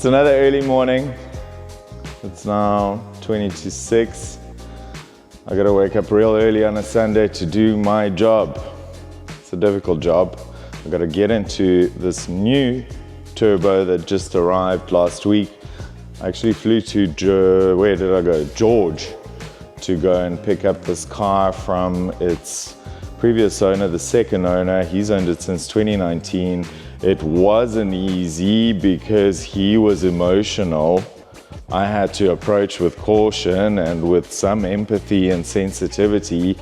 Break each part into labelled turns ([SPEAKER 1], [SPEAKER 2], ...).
[SPEAKER 1] It's another early morning. It's now 20 to 6. I gotta wake up real early on a Sunday to do my job. It's a difficult job. I gotta get into this new turbo that just arrived last week. I actually flew to, where did I go? George, to go and pick up this car from its previous owner, the second owner. He's owned it since 2019. It wasn't easy because he was emotional. I had to approach with caution and with some empathy and sensitivity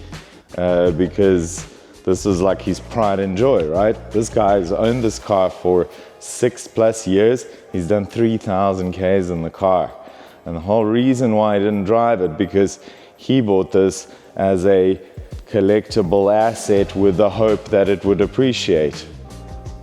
[SPEAKER 1] because this was like his pride and joy, right? This guy's owned this car for 6+ years. He's done 3,000 Ks in the car. And the whole reason why I didn't drive it, because he bought this as a collectible asset with the hope that it would appreciate,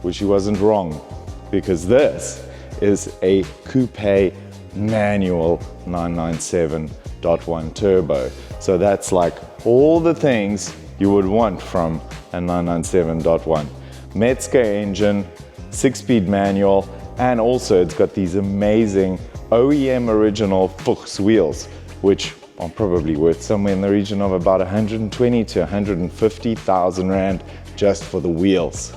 [SPEAKER 1] which he wasn't wrong, because this is a Coupe manual 997.1 turbo. So that's like all the things you would want from a 997.1. Mccc engine, 6-speed manual, and also it's got these amazing OEM original Fuchs wheels, which are probably worth somewhere in the region of about 120 to 150,000 Rand just for the wheels.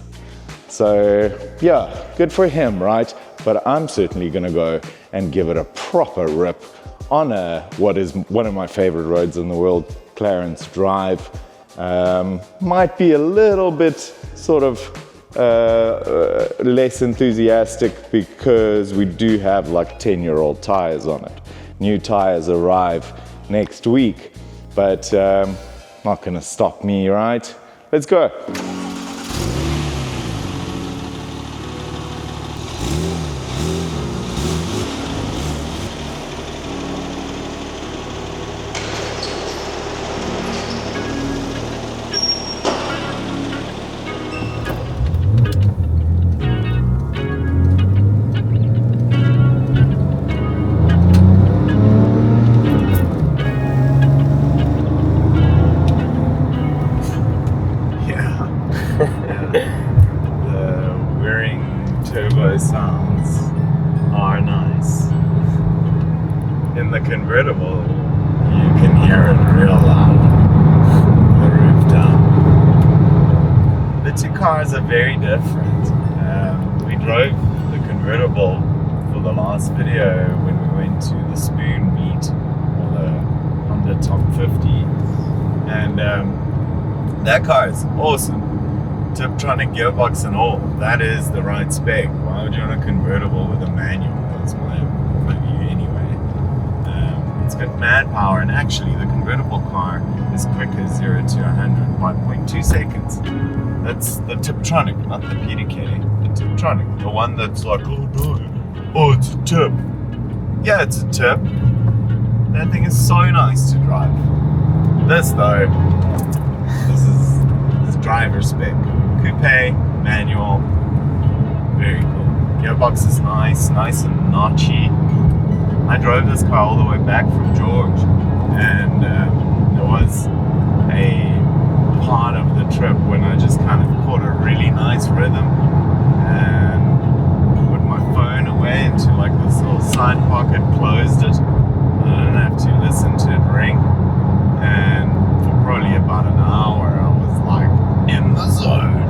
[SPEAKER 1] So yeah, good for him, right? But I'm certainly gonna go and give it a proper rip on what is one of my favorite roads in the world, Clarence Drive. Might be a little bit sort of less enthusiastic because we do have like 10-year-old tires on it. New tires arrive next week, but not gonna stop me, right? Let's go. Turbo sounds are nice. In the convertible, you can hear it real loud. The roof down. The two cars are very different. We drove the convertible for the last video when we went to the Spoon meet, or the Honda Top 50, and that car is awesome. Tiptronic gearbox and all, that is the right spec. Why would you want a convertible with a manual? That's my view anyway. It's got mad power, and actually the convertible car is quicker 0 to 100 by 0.2 seconds. That's the Tiptronic, not the PDK. The Tiptronic, the one that's like, oh no, oh it's a tip. Yeah, it's a tip. That thing is so nice to drive. This though, this is driver spec. Coupe, manual, very cool. Gearbox is nice and notchy. I drove this car all the way back from George, and there was a part of the trip when I just kind of caught a really nice rhythm and put my phone away into like this little side pocket, closed it. I didn't have to listen to it ring, and for probably about an hour I was like in the zone.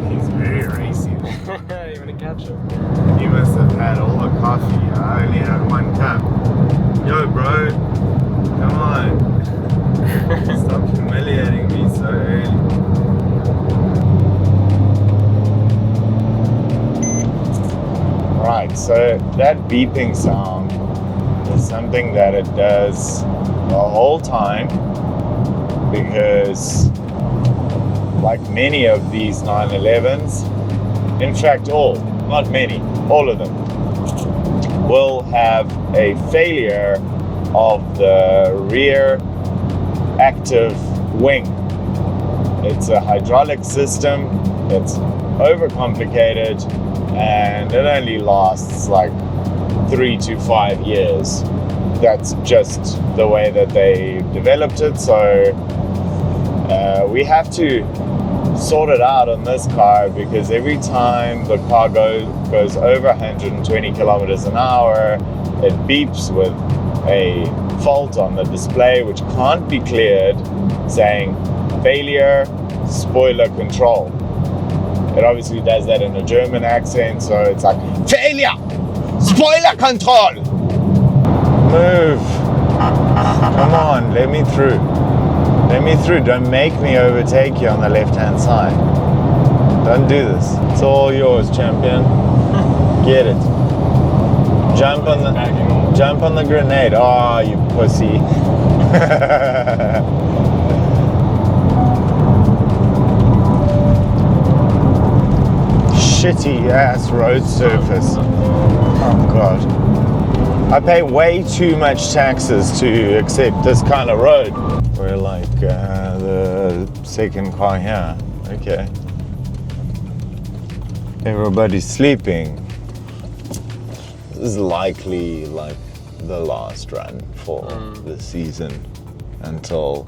[SPEAKER 1] He's very racy. You wanna catch him? He must have had all the coffee. I only had 1 cup. Yo, bro, come on. Stop humiliating me so early. Right, so that beeping sound is something that it does the whole time, because like many of these 911s, in fact all, not many, all of them, will have a failure of the rear active wing. It's a hydraulic system, it's overcomplicated, and it only lasts like 3 to 5 years. that's just the way that they developed it. So we have to sort it out on this car, because every time the car goes over 120 kilometers an hour, it beeps with a fault on the display which can't be cleared, saying failure spoiler control. It obviously does that in a German accent, so it's like, failure spoiler control. Move, come on, let me through. Let me through. Don't make me overtake you on the left-hand side. Don't do this. It's all yours, champion. Get it. Jump on the grenade. Oh, you pussy. Shitty ass road surface. Oh God. I pay way too much taxes to accept this kind of road. We're like the second car here. Okay. Everybody's sleeping. This is likely like the last run for the season until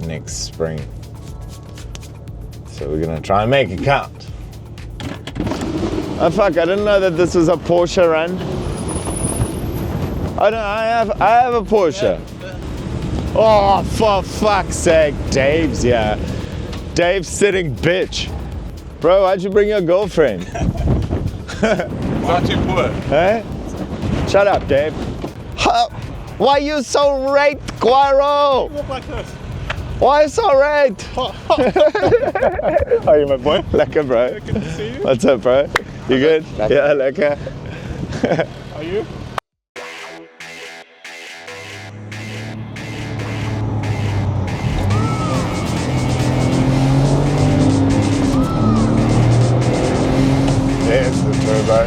[SPEAKER 1] next spring. So we're gonna try and make it count. Oh fuck, I didn't know that this was a Porsche run. Oh no, I have a Porsche. Oh, for fuck's sake, Dave's here. Dave's sitting bitch. Bro, why'd you bring your girlfriend?
[SPEAKER 2] Not too poor.
[SPEAKER 1] Hey? Shut up, Dave. Why you so red, Guaro?
[SPEAKER 2] Walk like this.
[SPEAKER 1] Why so red?
[SPEAKER 2] Are you my boy?
[SPEAKER 1] Lekker, bro.
[SPEAKER 2] Good to see you.
[SPEAKER 1] What's up, bro? You good? Yeah, lekker.
[SPEAKER 2] Are you?
[SPEAKER 1] There's the turbo.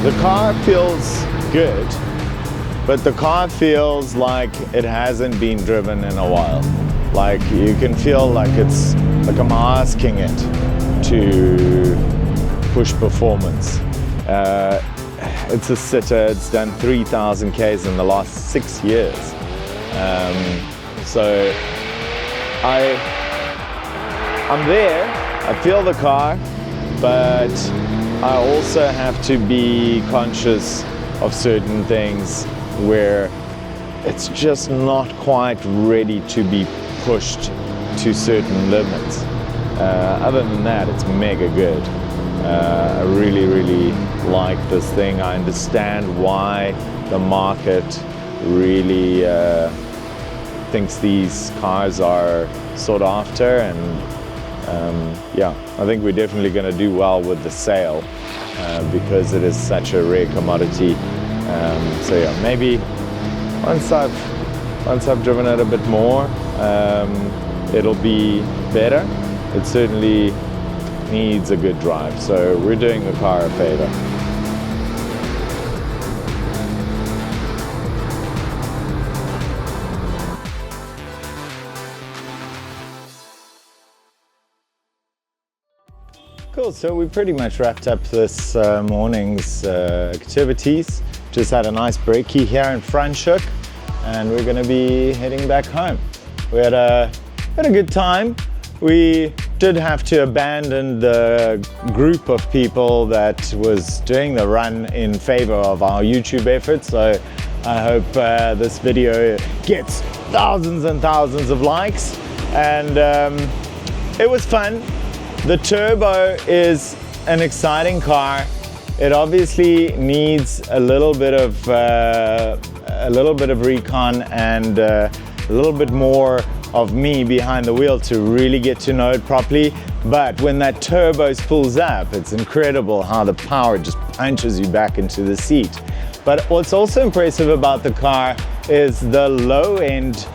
[SPEAKER 1] The car feels good, but the car feels like it hasn't been driven in a while. Like you can feel like it's like I'm asking it to push performance. It's a sitter, it's done 3,000 Ks in the last 6 years. So I'm there, I feel the car, but I also have to be conscious of certain things where it's just not quite ready to be pushed to certain limits. Other than that, it's mega good. I really, really like this thing. I understand why the market really thinks these cars are sought after, and yeah, I think we're definitely going to do well with the sale because it is such a rare commodity. So yeah, maybe once I've driven it a bit more, it'll be better. It certainly needs a good drive, so we're doing the car a favor. Cool, so we pretty much wrapped up this morning's activities. Just had a nice brekkie here in Franschhoek, and we're going to be heading back home. We had a good time. We did have to abandon the group of people that was doing the run in favor of our YouTube efforts, so I hope this video gets thousands and thousands of likes. And it was fun. The Turbo is an exciting car. It obviously needs a little bit of recon and a little bit more of me behind the wheel to really get to know it properly. But when that turbo pulls up, it's incredible how the power just punches you back into the seat. But what's also impressive about the car is the low end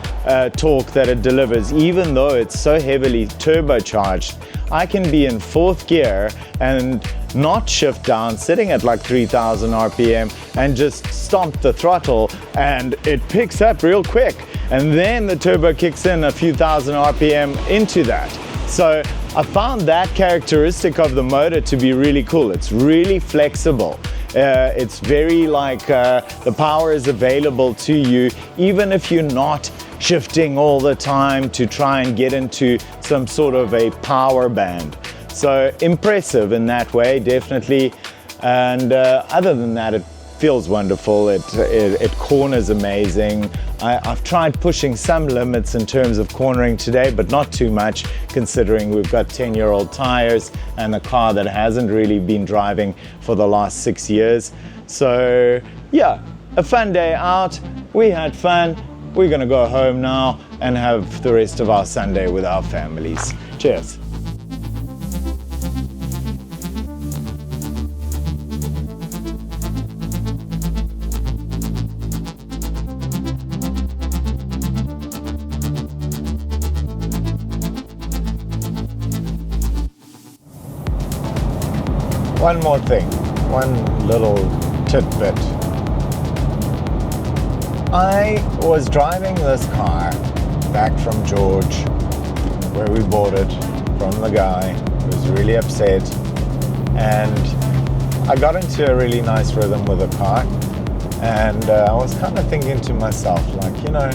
[SPEAKER 1] torque that it delivers. Even though it's so heavily turbocharged, I can be in 4th gear and not shift down, sitting at like 3,000 RPM, and just stomp the throttle, and it picks up real quick. And then the turbo kicks in a few thousand RPM into that. So I found that characteristic of the motor to be really cool. It's really flexible. It's very like the power is available to you, even if you're not shifting all the time to try and get into some sort of a power band. So impressive in that way, definitely. And other than that, it feels wonderful. It corners amazing. I've tried pushing some limits in terms of cornering today, but not too much, considering we've got 10-year-old tires and a car that hasn't really been driving for the last 6 years. So yeah, a fun day out. We had fun. We're gonna go home now and have the rest of our Sunday with our families. Cheers. One more thing, one little tidbit. I was driving this car back from George, where we bought it from the guy who was really upset, and I got into a really nice rhythm with the car, and I was kind of thinking to myself, like, you know,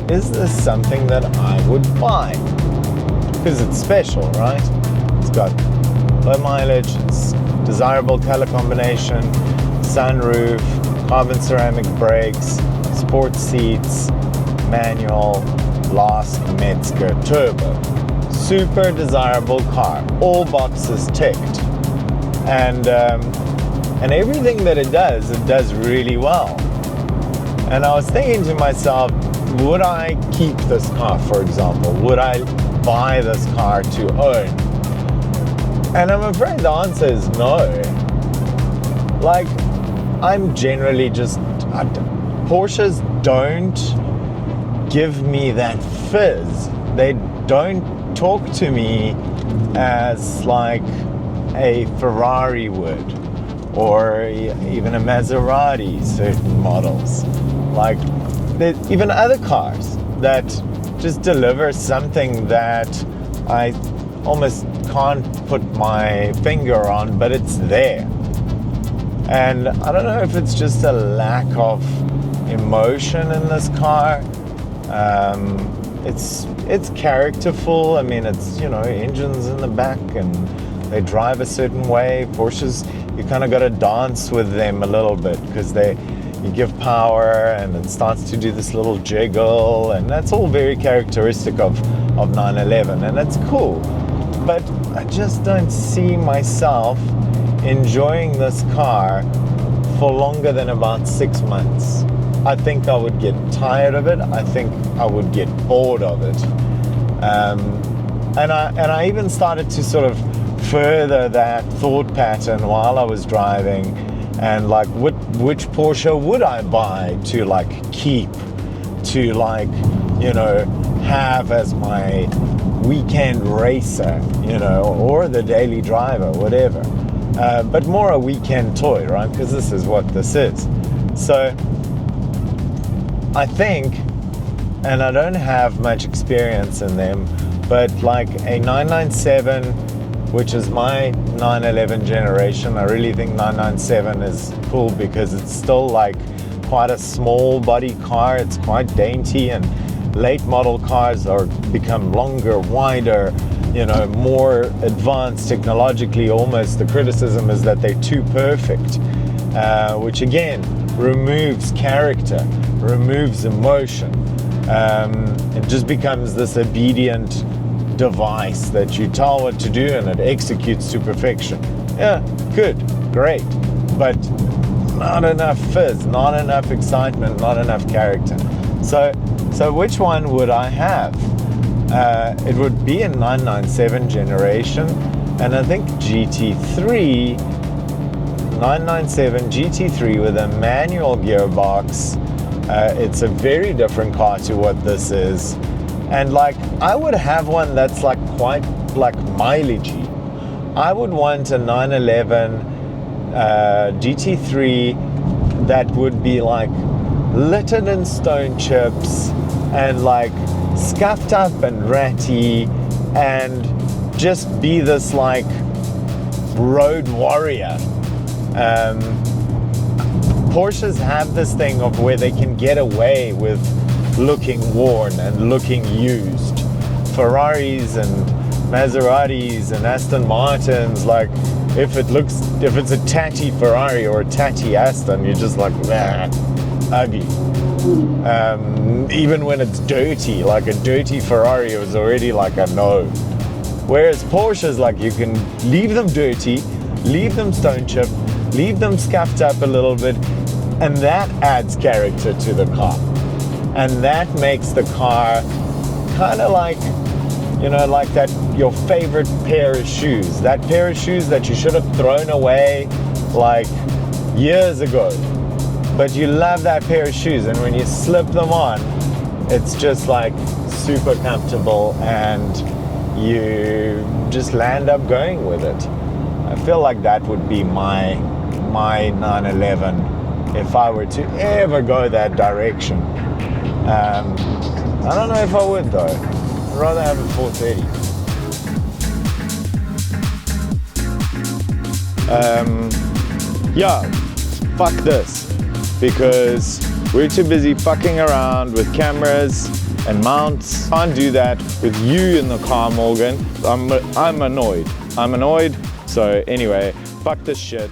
[SPEAKER 1] is this something that I would buy? Because it's special, right? It's got low mileage, it's desirable color combination, sunroof, carbon ceramic brakes, sport seats, manual, last Metzger turbo. Super desirable car, all boxes ticked. And everything that it does really well. And I was thinking to myself, would I keep this car, for example? Would I buy this car to own? And I'm afraid the answer is no. Like, I'm generally just, Porsches don't give me that fizz. They don't talk to me as like a Ferrari would, or even a Maserati, certain models. Like, there's even other cars that just deliver something that I almost can't put my finger on, but it's there. And I don't know if it's just a lack of emotion in this car. It's characterful. I mean, it's, you know, engines in the back and they drive a certain way. Porsches, you kind of got to dance with them a little bit, because you give power and it starts to do this little jiggle, and that's all very characteristic of 911, and it's cool. But I just don't see myself enjoying this car for longer than about 6 months. I think I would get tired of it. I think I would get bored of it. And I even started to sort of further that thought pattern while I was driving, and like, which Porsche would I buy to like keep, to like, you know, have as my weekend racer, you know, or the daily driver, whatever. But more a weekend toy, right? Because this is what this is. So I think, and I don't have much experience in them, but like a 997 which is my 911 generation. I really think 997 is cool because it's still like quite a small body car. It's quite dainty, and late model cars are become longer, wider, you know, more advanced technologically. Almost the criticism is that they're too perfect, which again removes character, removes emotion. It just becomes this obedient device that you tell what to do and it executes to perfection. Yeah, good, great, but not enough fizz, not enough excitement, not enough character. So which one would I have? It would be a 997 generation, and I think GT3, 997 GT3 with a manual gearbox. It's a very different car to what this is, and like I would have one that's like quite like mileagey. I would want a 911 GT3 that would be like littered in stone chips and like scuffed up and ratty, and just be this like road warrior. Porsches have this thing of where they can get away with looking worn and looking used. Ferraris and Maseratis and Aston Martins, like if it's a tatty Ferrari or a tatty Aston, you're just like, nah, ugly. Even when it's dirty, like a dirty Ferrari was already like a no. Whereas Porsches, like you can leave them dirty, leave them stone chipped, leave them scuffed up a little bit, and that adds character to the car. And that makes the car kind of like, you know, like that your favorite pair of shoes. That pair of shoes that you should have thrown away like years ago. But you love that pair of shoes, and when you slip them on, it's just like super comfortable, and you just land up going with it. I feel like that would be my 911 if I were to ever go that direction. I don't know if I would though. I'd rather have a 430. Yeah, fuck this. Because we're too busy fucking around with cameras and mounts. Can't do that with you in the car, Morgan. I'm annoyed. So anyway, fuck this shit.